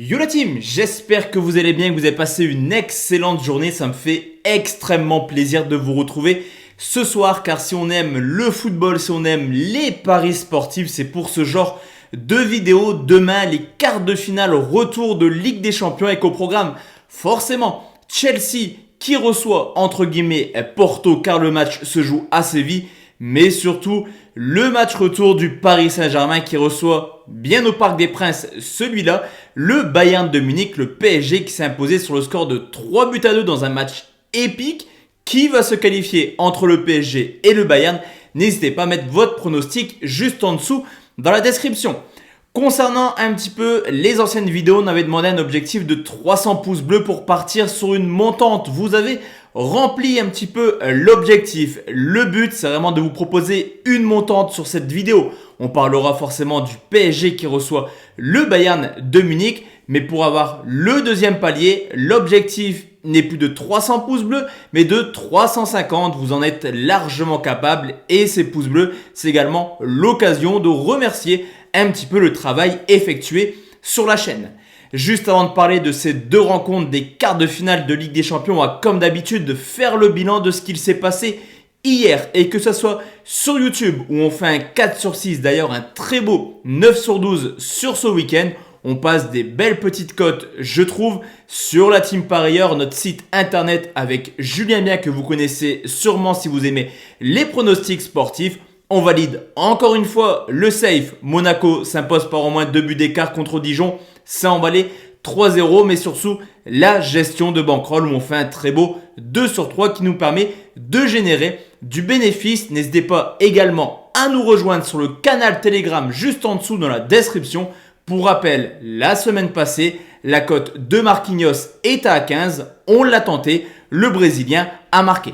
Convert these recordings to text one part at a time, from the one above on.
Yo la team, j'espère que vous allez bien, que vous avez passé une excellente journée. Ça me fait extrêmement plaisir de vous retrouver ce soir car si on aime le football, si on aime les paris sportifs, c'est pour ce genre de vidéos. Demain, les quarts de finale retour de Ligue des Champions avec au programme forcément Chelsea qui reçoit entre guillemets Porto car le match se joue à Séville. Mais surtout, le match retour du Paris Saint-Germain qui reçoit bien au Parc des Princes, celui-là, le Bayern de Munich, le PSG qui s'est imposé sur le score de 3-2 dans un match épique. Qui va se qualifier entre le PSG et le Bayern? N'hésitez pas à mettre votre pronostic juste en dessous dans la description. Concernant un petit peu les anciennes vidéos, on avait demandé un objectif de 300 pouces bleus pour partir sur une montante. Vous avez rempli un petit peu l'objectif. Le but, c'est vraiment de vous proposer une montante sur cette vidéo. On parlera forcément du PSG qui reçoit le Bayern de Munich. Mais pour avoir le deuxième palier, l'objectif n'est plus de 300 pouces bleus, mais de 350. Vous en êtes largement capable. Et ces pouces bleus, c'est également l'occasion de remercier un petit peu le travail effectué sur la chaîne. Juste avant de parler de ces deux rencontres des quarts de finale de Ligue des Champions, on va comme d'habitude de faire le bilan de ce qu'il s'est passé hier. Et que ce soit sur YouTube où on fait un 4 sur 6, d'ailleurs un très beau 9 sur 12 sur ce week-end. On passe des belles petites cotes, je trouve, sur la Team Parieur, notre site internet avec Julien Bien que vous connaissez sûrement si vous aimez les pronostics sportifs. On valide encore une fois le safe. Monaco s'impose par au moins 2 buts d'écart contre Dijon. Ça emballé 3-0, mais surtout la gestion de bankroll où on fait un très beau 2 sur 3 qui nous permet de générer du bénéfice. N'hésitez pas également à nous rejoindre sur le canal Telegram juste en dessous dans la description. Pour rappel, la semaine passée, la cote de Marquinhos est à 15. On l'a tenté, le Brésilien a marqué.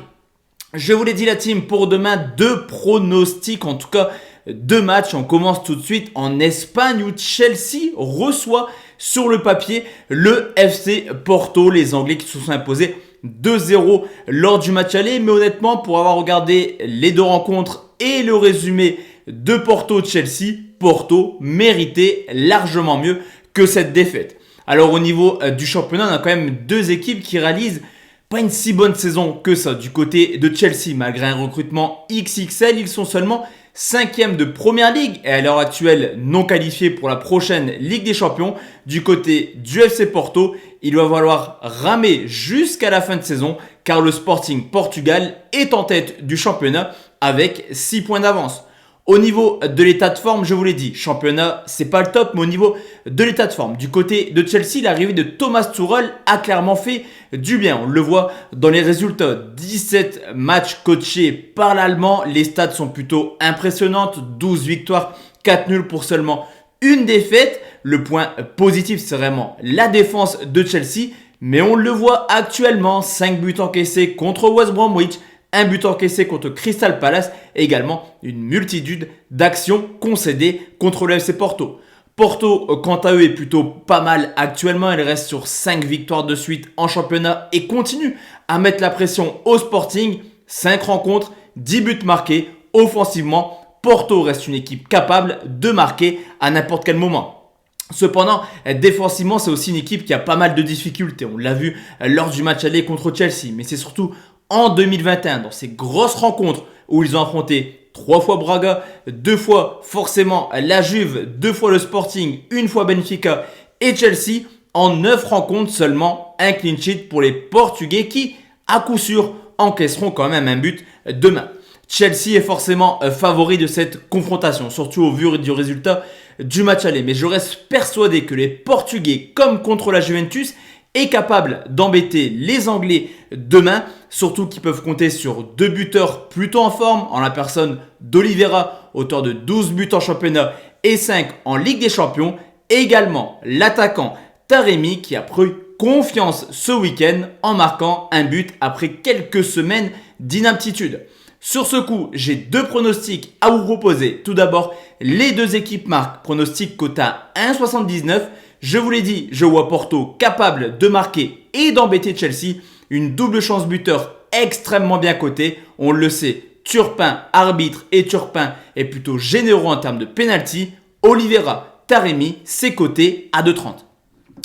Je vous l'ai dit la team, pour demain, deux pronostics, en tout cas deux matchs. On commence tout de suite en Espagne où Chelsea reçoit sur le papier le FC Porto. Les Anglais qui se sont imposés 2-0 lors du match aller. Mais honnêtement, pour avoir regardé les deux rencontres et le résumé de Porto-Chelsea, Porto méritait largement mieux que cette défaite. Alors au niveau du championnat, on a quand même deux équipes qui réalisent pas une si bonne saison que ça. Du côté de Chelsea, malgré un recrutement XXL, ils sont seulement 5e de Première Ligue et à l'heure actuelle non qualifiés pour la prochaine Ligue des Champions. Du côté du FC Porto, il va falloir ramer jusqu'à la fin de saison car le Sporting Portugal est en tête du championnat avec 6 points d'avance. Au niveau de l'état de forme, je vous l'ai dit, championnat, c'est pas le top, mais au niveau de l'état de forme, du côté de Chelsea, l'arrivée de Thomas Tuchel a clairement fait du bien. On le voit dans les résultats. 17 matchs coachés par l'Allemand. Les stats sont plutôt impressionnantes. 12 victoires, 4 nuls pour seulement une défaite. Le point positif, c'est vraiment la défense de Chelsea. Mais on le voit actuellement, 5 buts encaissés contre West Bromwich. Un but encaissé contre Crystal Palace et également une multitude d'actions concédées contre le FC Porto. Porto, quant à eux, est plutôt pas mal actuellement. Il reste sur 5 victoires de suite en championnat et continue à mettre la pression au Sporting. 5 rencontres, 10 buts marqués. Offensivement, Porto reste une équipe capable de marquer à n'importe quel moment. Cependant, défensivement, c'est aussi une équipe qui a pas mal de difficultés. On l'a vu lors du match aller contre Chelsea, mais c'est surtout en 2021, dans ces grosses rencontres où ils ont affronté 3 fois Braga, 2 fois forcément la Juve, 2 fois le Sporting, 1 fois Benfica et Chelsea. En 9 rencontres seulement, un clean sheet pour les Portugais qui, à coup sûr, encaisseront quand même un but demain. Chelsea est forcément favori de cette confrontation, surtout au vu du résultat du match aller. Mais je reste persuadé que les Portugais, comme contre la Juventus, est capable d'embêter les Anglais demain, surtout qu'ils peuvent compter sur deux buteurs plutôt en forme, en la personne d'Oliveira, auteur de 12 buts en championnat et 5 en Ligue des Champions. Et également l'attaquant Taremi qui a pris confiance ce week-end en marquant un but après quelques semaines d'inaptitude. Sur ce coup, j'ai deux pronostics à vous proposer. Tout d'abord, les deux équipes marquent. Pronostic quota 1,79. Je vous l'ai dit, je vois Porto capable de marquer et d'embêter Chelsea. Une double chance buteur extrêmement bien cotée. On le sait, Turpin, arbitre et Turpin est plutôt généreux en termes de penalty. Oliveira, Taremi, c'est coté à 2,30.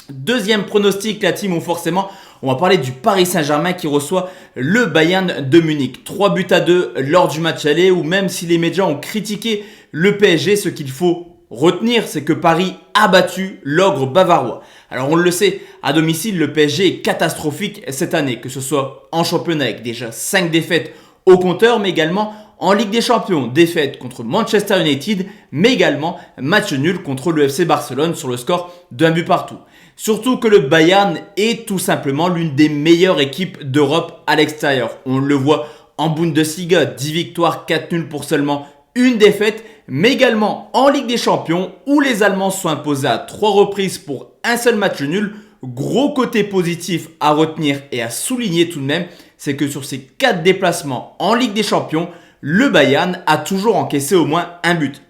Deuxième pronostic, la team, où forcément, on va parler du Paris Saint-Germain qui reçoit le Bayern de Munich. 3-2 lors du match aller, où même si les médias ont critiqué le PSG, ce qu'il faut retenir, c'est que Paris a battu l'ogre bavarois. Alors on le sait, à domicile, le PSG est catastrophique cette année, que ce soit en championnat avec déjà 5 défaites au compteur, mais également en Ligue des Champions, défaite contre Manchester United, mais également match nul contre le FC Barcelone sur le score d'1 but partout. Surtout que le Bayern est tout simplement l'une des meilleures équipes d'Europe à l'extérieur. On le voit en Bundesliga, 10 victoires, 4 nuls pour seulement une défaite, mais également en Ligue des Champions où les Allemands se sont imposés à 3 reprises pour un seul match nul. Gros côté positif à retenir et à souligner tout de même, c'est que sur ces 4 déplacements en Ligue des Champions, le Bayern a toujours encaissé au moins un but.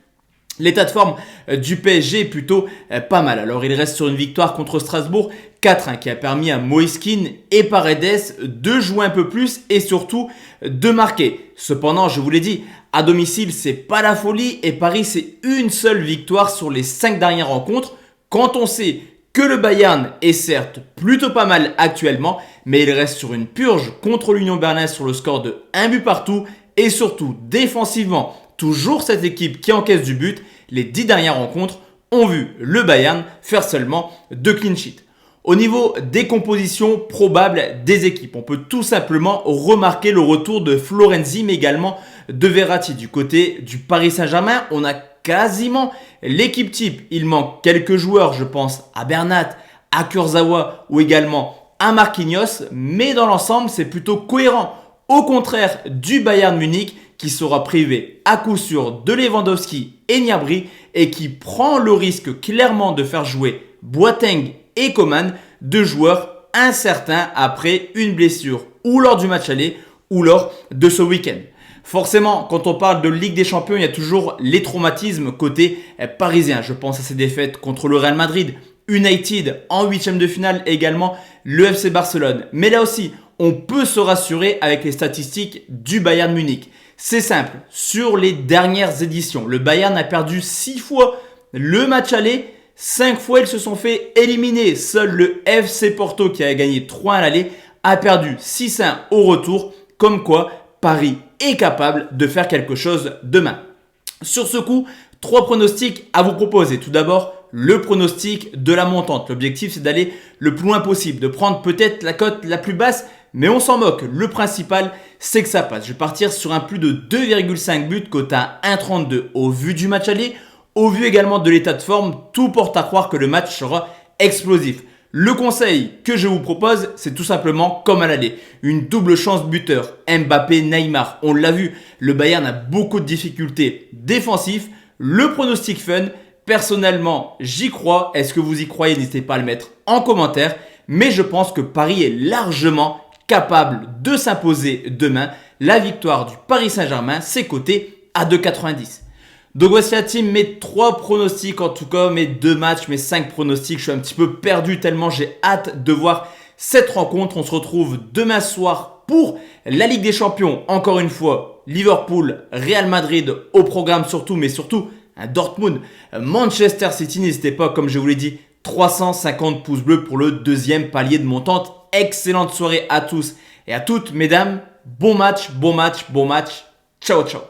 L'état de forme du PSG est plutôt pas mal. Alors il reste sur une victoire contre Strasbourg 4-1 qui a permis à Moise Kean et Paredes de jouer un peu plus et surtout de marquer. Cependant, je vous l'ai dit, à domicile, c'est pas la folie et Paris, c'est une seule victoire sur les 5 dernières rencontres. Quand on sait que le Bayern est certes plutôt pas mal actuellement, mais il reste sur une purge contre l'Union Berlin sur le score de 1 but partout et surtout défensivement, toujours cette équipe qui encaisse du but. Les 10 dernières rencontres ont vu le Bayern faire seulement 2 clean sheets. Au niveau des compositions probables des équipes, on peut tout simplement remarquer le retour de Florenzi, mais également de Verratti. Du côté du Paris Saint-Germain, on a quasiment l'équipe type. Il manque quelques joueurs, je pense à Bernat, à Kurzawa ou également à Marquinhos, mais dans l'ensemble, c'est plutôt cohérent. Au contraire du Bayern Munich qui sera privé à coup sûr de Lewandowski et Gnabry et qui prend le risque clairement de faire jouer Boateng et Coman, 2 joueurs incertains après une blessure ou lors du match aller ou lors de ce week-end. Forcément, quand on parle de Ligue des Champions, il y a toujours les traumatismes côté parisien. Je pense à ces défaites contre le Real Madrid, United en 8e de finale et également le FC Barcelone. Mais là aussi, on peut se rassurer avec les statistiques du Bayern Munich. C'est simple, sur les dernières éditions, le Bayern a perdu 6 fois le match aller, 5 fois ils se sont fait éliminer. Seul le FC Porto qui a gagné 3-1 à l'aller a perdu 6-1 au retour, comme quoi Paris est capable de faire quelque chose demain. Sur ce coup, 3 pronostics à vous proposer. Tout d'abord, le pronostic de la montante. L'objectif, c'est d'aller le plus loin possible, de prendre peut-être la cote la plus basse, mais on s'en moque. Le principal, c'est que ça passe. Je vais partir sur un plus de 2,5 buts, cote à 1,32 au vu du match aller. Au vu également de l'état de forme, tout porte à croire que le match sera explosif. Le conseil que je vous propose, c'est tout simplement comme à l'aller. Une double chance buteur. Mbappé-Neymar. On l'a vu, le Bayern a beaucoup de difficultés défensives. Le pronostic fun, personnellement, j'y crois. Est-ce que vous y croyez? N'hésitez pas à le mettre en commentaire. Mais je pense que Paris est largement capable de s'imposer demain. La victoire du Paris Saint-Germain, c'est coté à 2,90. Donc voici la team, mes 3 pronostics, en tout cas mes 2 matchs, mes 5 pronostics. Je suis un petit peu perdu tellement j'ai hâte de voir cette rencontre. On se retrouve demain soir pour la Ligue des Champions. Encore une fois, Liverpool, Real Madrid au programme surtout, mais surtout un Dortmund, Manchester City. N'hésitez pas, comme je vous l'ai dit, 350 pouces bleus pour le 2e palier de montante. Excellente soirée à tous et à toutes, mesdames. Bon match, bon match, bon match. Ciao, ciao.